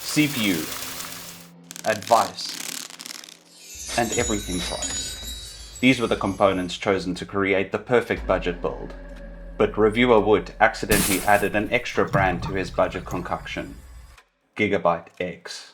CPU, advice, and everything price. These were the components chosen to create the perfect budget build. But reviewer Wood accidentally added an extra brand to his budget concoction, Gigabyte X.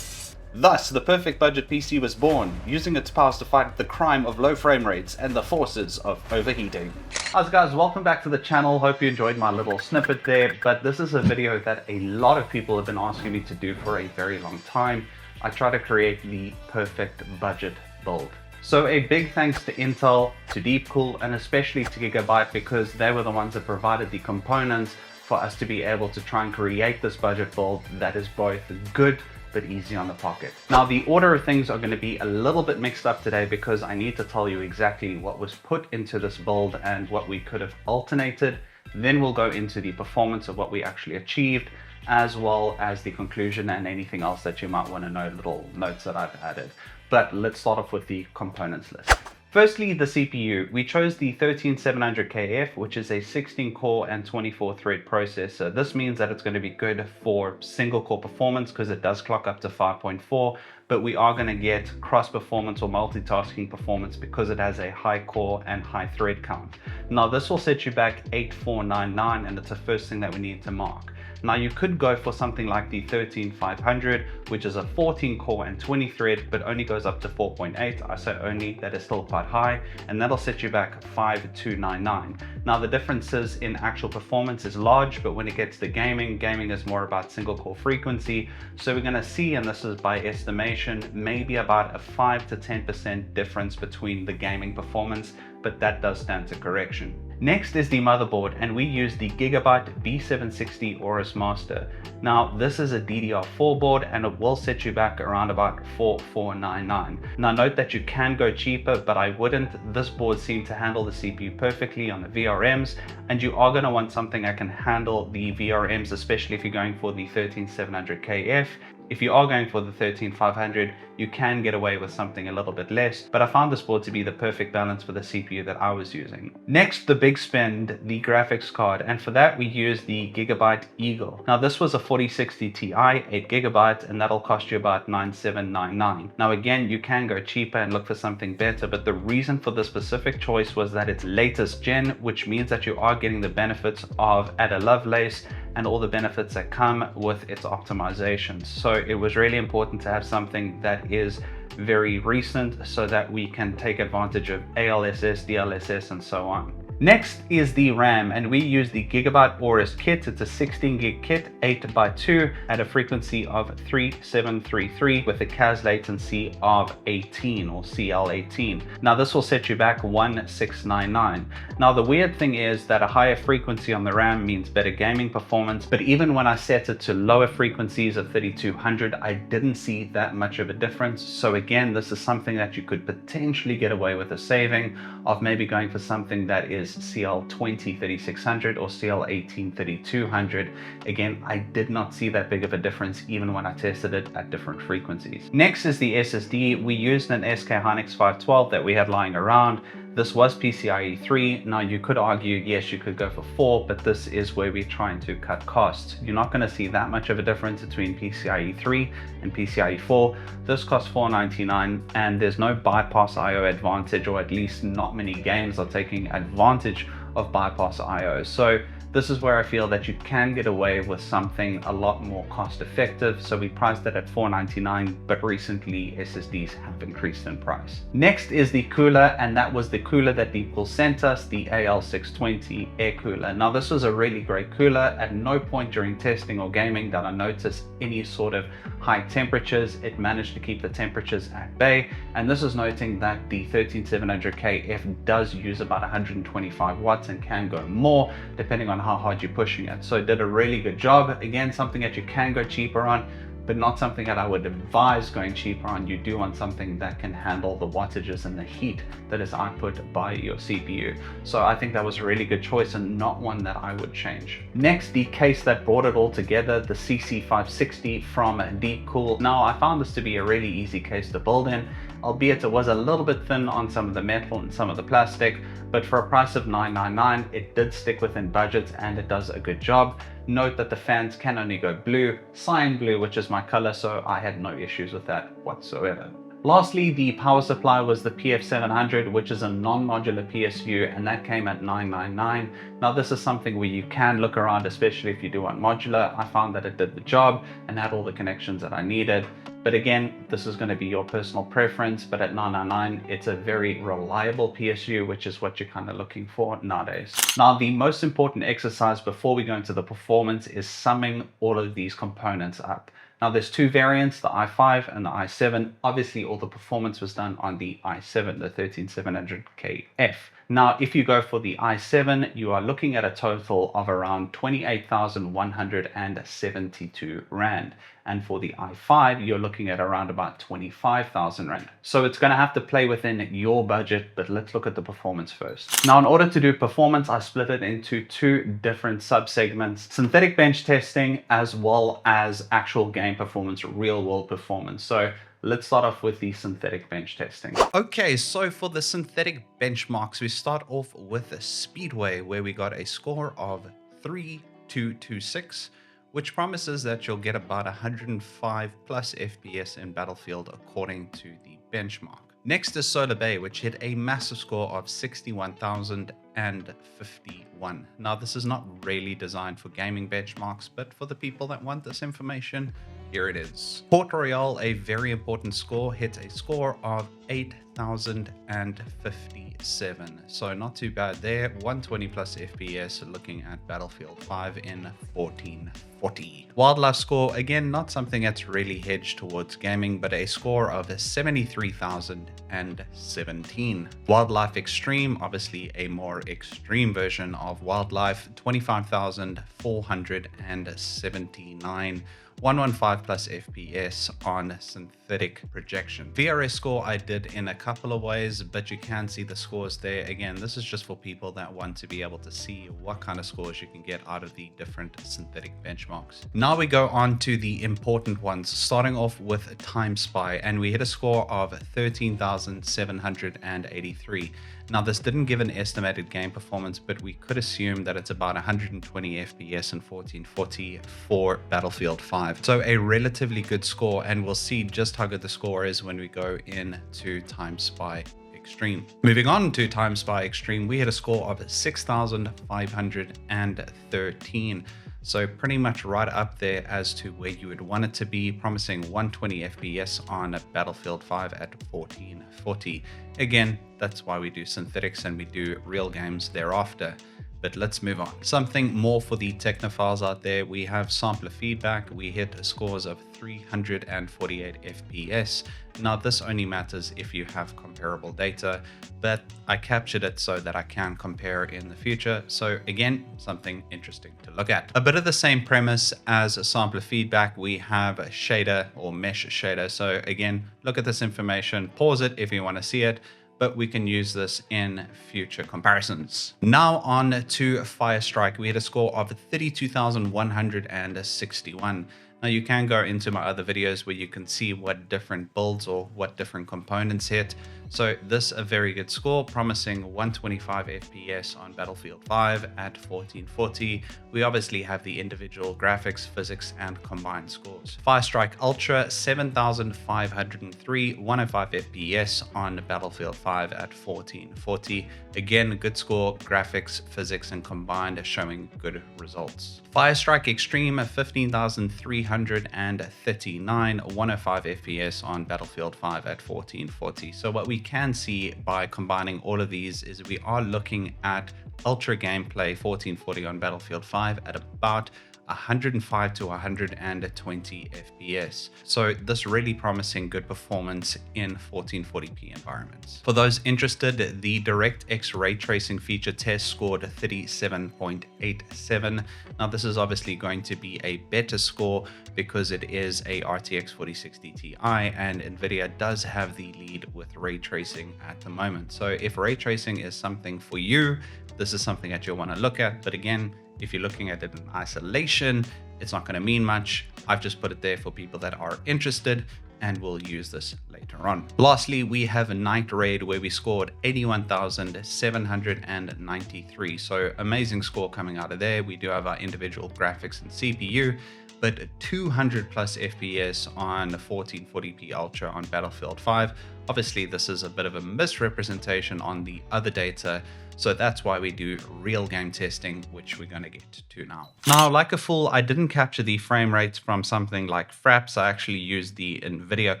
Thus, the perfect budget PC was born, using its powers to fight the crime of low frame rates and the forces of overheating. How's it guys, welcome back to the channel. Hope you enjoyed my little snippet there, but this is a video that a lot of people have been asking me to do for a very long time. I try to create the perfect budget build. So a big thanks to Intel, to DeepCool, and especially to Gigabyte, because they were the ones that provided the components for us to be able to try and create this budget build that is both good but easy on the pocket. Now, the order of things are going to be a little bit mixed up today because I need to tell you exactly what was put into this build and what we could have alternated. Then we'll go into the performance of what we actually achieved, as well as the conclusion and anything else that you might want to know, little notes that I've added. But let's start off with the components list. Firstly, the CPU. We chose the 13700KF, which is a 16 core and 24 thread processor. This means that it's going to be good for single core performance because it does clock up to 5.4, but we are going to get cross performance or multitasking performance because it has a high core and high thread count. Now, this will set you back 8499, and it's the first thing that we need to mark. Now, you could go for something like the 13500, which is a 14 core and 20 thread, but only goes up to 4.8. I say only, that is still quite high, and that'll set you back 5299. Now, the differences in actual performance is large, but when it gets to gaming is more about single core frequency. So we're gonna see, and this is by estimation, maybe about a 5 to 10% difference between the gaming performance, but that does stand to correction. Next is the motherboard, and we use the Gigabyte B760 Aorus Master. Now, this is a DDR4 board, and it will set you back around about 4499. Now, note that you can go cheaper, but I wouldn't. This board seemed to handle the CPU perfectly on the VRMs, and you are going to want something that can handle the VRMs, especially if you're going for the 13700KF. If you are going for the 13500, you can get away with something a little bit less, but I found this board to be the perfect balance for the CPU that I was using. Next, the big spend, the graphics card, and for that we used the Gigabyte Eagle. Now, this was a 4060 Ti, 8GB, and that'll cost you about 9799. Now, again, you can go cheaper and look for something better, but the reason for this specific choice was that it's latest gen, which means that you are getting the benefits of Ada Lovelace and all the benefits that come with its optimizations. So it was really important to have something that is very recent so that we can take advantage of ALSS, DLSS, and so on. Next is the RAM, and we use the Gigabyte Aorus kit. It's a 16 gig kit, 8x2 at a frequency of 3733 with a CAS latency of 18 or CL18. Now, this will set you back 1699. Now, the weird thing is that a higher frequency on the RAM means better gaming performance, but even when I set it to lower frequencies of 3200, I didn't see that much of a difference. So again, this is something that you could potentially get away with a saving of maybe going for something that is CL20 3600 or CL18 3200. Again, I did not see that big of a difference even when I tested it at different frequencies. Next is the SSD. We used an SK Hynix 512 that we had lying around. This was PCIe 3. Now, you could argue, yes, you could go for 4, but this is where we're trying to cut costs. You're not going to see that much of a difference between PCIe 3 and PCIe 4. This costs $499, and there's no bypass IO advantage, or at least not many games are taking advantage of bypass IO. So this is where I feel that you can get away with something a lot more cost effective. So we priced it at $499, but recently SSDs have increased in price. Next is the cooler, and that was the cooler that DeepCool sent us, the AL620 air cooler. Now, this was a really great cooler. At no point during testing or gaming did I notice any sort of high temperatures. It managed to keep the temperatures at bay, and this is noting that the 13700KF does use about 125 watts and can go more depending on how hard you're pushing it. So it did a really good job. Again, something that you can go cheaper on, but not something that I would advise going cheaper on. You do want something that can handle the wattages and the heat that is output by your CPU. So I think that was a really good choice and not one that I would change. Next, the case that brought it all together, the CC560 from DeepCool. Now, I found this to be a really easy case to build in, albeit it was a little bit thin on some of the metal and some of the plastic, but for a price of $999, it did stick within budget and it does a good job. Note that the fans can only go blue, cyan blue, which is my color, so I had no issues with that whatsoever. Lastly, the power supply was the PF700, which is a non-modular PSU, and that came at $999. Now this is something where you can look around, especially if you do want modular. I found that it did the job and had all the connections that I needed. But again, this is going to be your personal preference, but at $999, it's a very reliable PSU, which is what you're kind of looking for nowadays. Now, the most important exercise before we go into the performance is summing all of these components up. Now there's two variants, the i5 and the i7. Obviously all the performance was done on the i7, the 13700KF. Now, if you go for the i7, you are looking at a total of around 28,172 Rand. And for the i5, you're looking at around about 25,000 Rand. So it's going to have to play within your budget, but let's look at the performance first. Now, in order to do performance, I split it into two different subsegments: synthetic bench testing as well as actual game performance, real world performance. So let's start off with the synthetic bench testing. Okay, so for the synthetic benchmarks, we start off with a Speedway, where we got a score of 3226, which promises that you'll get about 105 plus FPS in Battlefield according to the benchmark. Next is Solar Bay, which hit a massive score of 61,051. Now this is not really designed for gaming benchmarks, but for the people that want this information, here it is. Port Royale, a very important score, hit a score of 8,057. So not too bad there. 120 plus FPS looking at Battlefield 5 in 1440. Wildlife score, again, not something that's really hedged towards gaming, but a score of 73,017. Wildlife Extreme, obviously a more extreme version of Wildlife, 25,479. 115 plus FPS on synthetic projection. VRS score I did in a couple of ways, but you can see the scores there. Again, this is just for people that want to be able to see what kind of scores you can get out of the different synthetic benchmarks. Now we go on to the important ones, starting off with Time Spy, and we hit a score of 13,783. Now this didn't give an estimated game performance, but we could assume that it's about 120 FPS in 1440 for Battlefield 5. So a relatively good score, and we'll see just how good the score is when we go into Time Spy Extreme. Moving on to Time Spy Extreme, we had a score of 6,513. So pretty much right up there as to where you would want it to be, promising 120 FPS on Battlefield 5 at 1440. Again, that's why we do synthetics and we do real games thereafter. But let's move on. Something more for the technophiles out there. We have sampler feedback. We hit scores of 348 FPS. Now this only matters if you have comparable data, but I captured it so that I can compare in the future. So again, something interesting to look at. A bit of the same premise as sampler feedback. We have a shader or mesh shader. So again, look at this information, pause it if you want to see it, but we can use this in future comparisons. Now on to Firestrike. We had a score of 32,161. Now you can go into my other videos where you can see what different builds or what different components hit. So this a very good score, promising 125 FPS on Battlefield 5 at 1440. We obviously have the individual graphics, physics, and combined scores. Firestrike Ultra, 7,503, 105 FPS on Battlefield 5 at 1440. Again, a good score, graphics, physics, and combined showing good results. Firestrike Extreme, 15,339, 105 FPS on Battlefield 5 at 1440. So what we can see by combining all of these is we are looking at ultra gameplay 1440 on Battlefield 5 at about 105 to 120 FPS. So this really promising good performance in 1440p environments. For those interested, the DirectX ray tracing feature test scored 37.87. Now this is obviously going to be a better score because it is a RTX 4060 Ti, and Nvidia does have the lead with ray tracing at the moment. So if ray tracing is something for you, this is something that you'll want to look at. But again, if you're looking at it in isolation, it's not going to mean much. I've just put it there for people that are interested. and we'll use this later on. Lastly, we have a Night Raid where we scored 81,793. So amazing score coming out of there. We do have our individual graphics and CPU, but 200 plus FPS on 1440p Ultra on Battlefield 5. Obviously, this is a bit of a misrepresentation on the other data, so that's why we do real game testing, which we're going to get to now. Now, like a fool, I didn't capture the frame rates from something like Fraps. I actually used the NVIDIA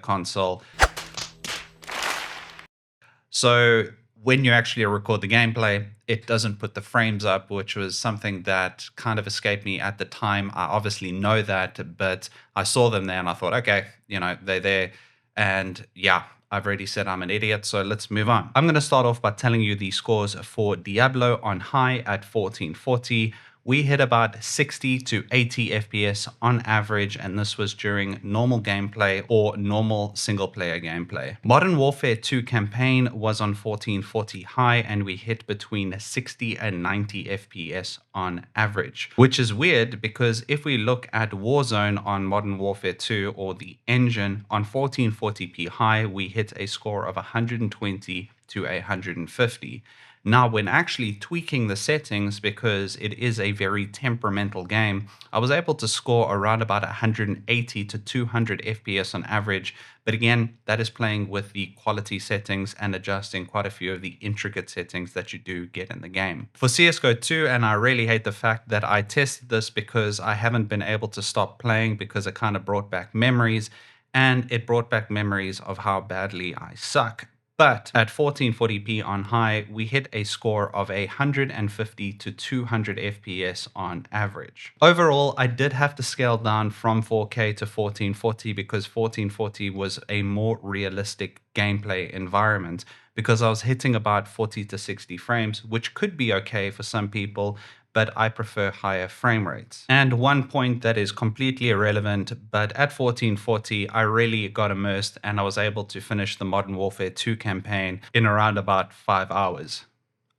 console. So when you actually record the gameplay, it doesn't put the frames up, which was something that kind of escaped me at the time. I obviously know that, but I saw them there and I thought, okay, you know, they're there. And yeah, I've already said I'm an idiot, so let's move on. I'm going to start off by telling you the scores for Diablo on high at 1440. We hit about 60 to 80 FPS on average, and this was during normal gameplay or normal single player gameplay. Modern Warfare 2 campaign was on 1440 high, and we hit between 60 and 90 FPS on average, which is weird because if we look at Warzone on Modern Warfare 2 or the engine on 1440p high, we hit a score of 120 to 150. Now, when actually tweaking the settings, because it is a very temperamental game, I was able to score around about 180 to 200 FPS on average. But again, that is playing with the quality settings and adjusting quite a few of the intricate settings that you do get in the game. For CSGO 2, and I really hate the fact that I tested this because I haven't been able to stop playing because it kind of brought back memories, and it brought back memories of how badly I suck. But at 1440p on high, we hit a score of 150 to 200 FPS on average. Overall, I did have to scale down from 4K to 1440 because 1440 was a more realistic gameplay environment, because I was hitting about 40 to 60 frames, which could be okay for some people, but I prefer higher frame rates. And one point that is completely irrelevant, but at 1440, I really got immersed and I was able to finish the Modern Warfare 2 campaign in around about 5 hours.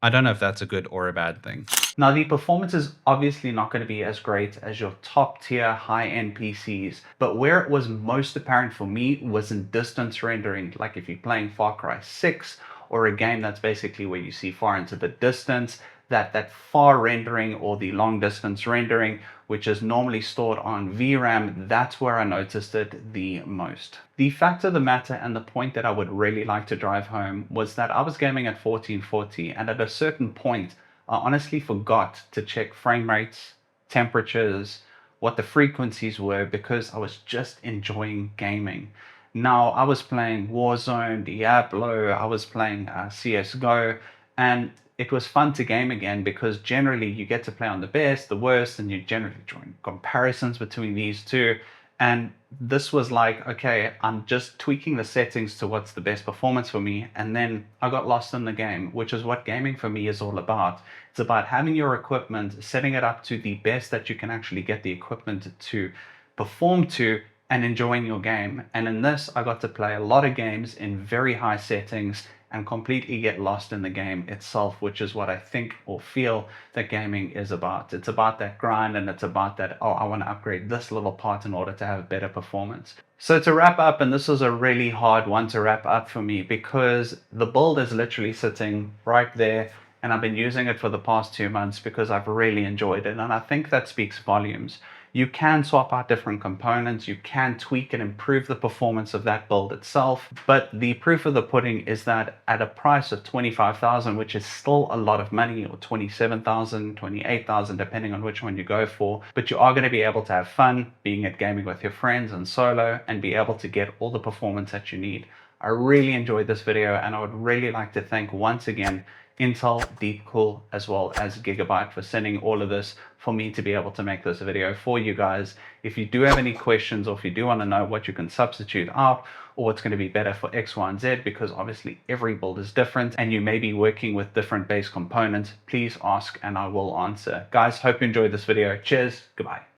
I don't know if that's a good or a bad thing. Now, the performance is obviously not going to be as great as your top tier high-end PCs, but where it was most apparent for me was in distance rendering. Like if you're playing Far Cry 6 or a game that's basically where you see far into the distance, that far rendering or the long distance rendering, which is normally stored on VRAM, that's where I noticed it the most. The fact of the matter, and the point that I would really like to drive home, was that I was gaming at 1440, and at a certain point, I honestly forgot to check frame rates, temperatures, what the frequencies were, because I was just enjoying gaming. Now, I was playing Warzone, Diablo, I was playing CSGO, and it was fun to game again because generally you get to play on the best, the worst, and you generally join comparisons between these two. And this was like, okay, I'm just tweaking the settings to what's the best performance for me. And then I got lost in the game, which is what gaming for me is all about. It's about having your equipment, setting it up to the best that you can actually get the equipment to perform to, and enjoying your game. And in this, I got to play a lot of games in very high settings and completely get lost in the game itself, which is what I think or feel that gaming is about. It's about that grind, and it's about that, oh, I want to upgrade this little part in order to have better performance. So to wrap up, and this was a really hard one to wrap up for me because the build is literally sitting right there, and I've been using it for the past 2 months because I've really enjoyed it, and I think that speaks volumes. You can swap out different components, you can tweak and improve the performance of that build itself, but the proof of the pudding is that at a price of 25,000, which is still a lot of money, or 27,000, 28,000, depending on which one you go for, but you are going to be able to have fun being at gaming with your friends and solo, and be able to get all the performance that you need. I really enjoyed this video, and I would really like to thank once again Intel, DeepCool, as well as Gigabyte for sending all of this for me to be able to make this video for you guys. If you do have any questions, or if you do want to know what you can substitute out, or what's going to be better for X, Y, and Z, because obviously every build is different and you may be working with different base components, please ask and I will answer. Guys, hope you enjoyed this video. Cheers, goodbye.